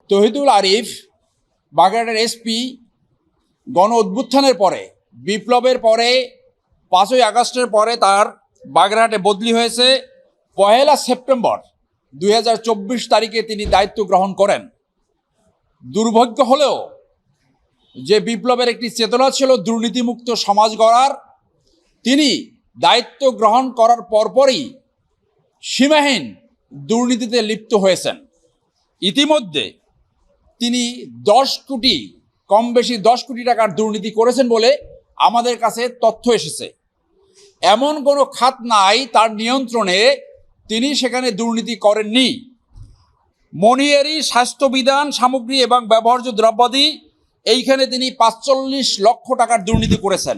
তহিদুল আরিফ বাগেরহাটের এসপি গণ অভ্যুত্থানের পরে, বিপ্লবের পরে, 5ই আগস্টের পরে তার বাগেরহাটে বদলি হয়েছে। 1 সেপ্টেম্বর 2024 তারিখে তিনি দায়িত্ব গ্রহণ করেন। দুর্ভাগ্য হলেও যে বিপ্লবের একটি চেতনা ছিল দুর্নীতিমুক্ত সমাজ গড়ার, তিনি দায়িত্ব গ্রহণ করার পরপরই সীমাহীন দুর্নীতিতে লিপ্ত হয়েছেন। ইতিমধ্যে তিনি 10 কোটি, কম বেশি 10 কোটি টাকার দুর্নীতি করেছেন বলে আমাদের কাছে তথ্য এসেছে। এমন কোনো খাত নাই তার নিয়ন্ত্রণে তিনি সেখানে দুর্নীতি করেননি। মনিয়ারি স্বাস্থ্যবিধান সামগ্রী এবং ব্যবহার্য দ্রব্যাদি, এইখানে তিনি 45 লক্ষ টাকার দুর্নীতি করেছেন।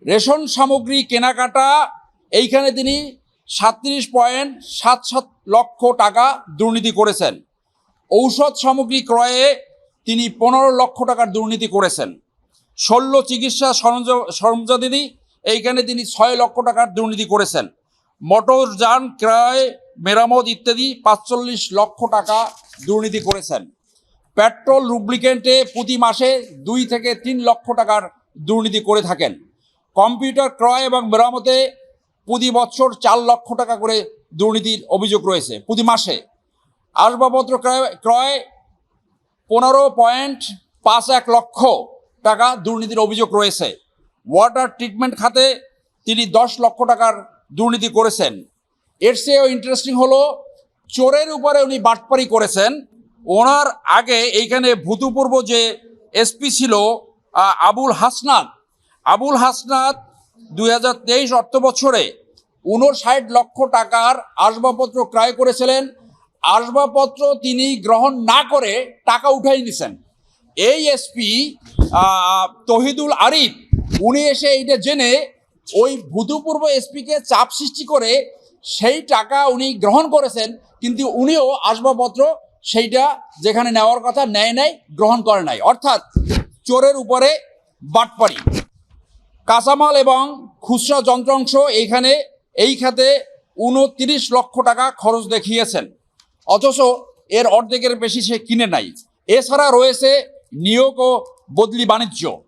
রেশন সামগ্রী কেনাকাটা, এইখানে তিনি 37.77 লক্ষ টাকা দুর্নীতি করেছেন। ঔষধ সামগ্রী ক্রয়ে তিনি 15 লক্ষ টাকার দুর্নীতি করেছেন। শল্য চিকিৎসা সরঞ্জাদি, এইখানে তিনি 6 লক্ষ টাকার দুর্নীতি করেছেন। মোটরযান ক্রয়, মেরামত ইত্যাদি 45 লক্ষ টাকা দুর্নীতি করেছেন। পেট্রোল লুব্রিকেন্টে প্রতি মাসে 2 থেকে 3 লক্ষ টাকার দুর্নীতি করে থাকেন। কম্পিউটার ক্রয় এবং মেরামতে প্রতি বছর 4 লক্ষ টাকা করে দুর্নীতির অভিযোগ রয়েছে প্রতি মাসে। আসবাবপত্র ক্রয় 15.51 লক্ষ টাকা দুর্নীতির অভিযোগ রয়েছে। ওয়াটার ট্রিটমেন্ট খাতে তিনি 10 লক্ষ টাকার দুর্নীতি করেছেন। এর চেয়েও ইন্টারেস্টিং হলো, চোরের উপরে উনি বাটপারি করেছেন। ওনার আগে এইখানে ভূতপূর্ব যে এসপি ছিল আবুল হাসনাত 2023 অর্থ বছরে 59 লক্ষ টাকার আসবাবপত্র ক্রয় করেছিলেন। আসবাবপত্র তিনি গ্রহণ না করে টাকা উঠাই নিছেন। এই এসপি তহিদুল আরিফ উনি এসে এইটা জেনে ওই ভূতপূর্ব এসপিকে চাপ সৃষ্টি করে সেই টাকা উনি গ্রহণ করেছেন, কিন্তু উনিও আসবাবপত্র সেইটা যেখানে নেওয়ার কথা নেয় নাই, গ্রহণ করে নাই। অর্থাৎ চোরের উপরে বাটপারি। কাঁচামাল এবং খুচরা যন্ত্রাংশ এইখানে এই খাতে 29 লক্ষ টাকা খরচ দেখিয়েছেন, অথচ এর অর্ধেকের বেশি সে কিনে নাই। এছাড়া রয়েছে নিয়োগ ও বদলি বাণিজ্য।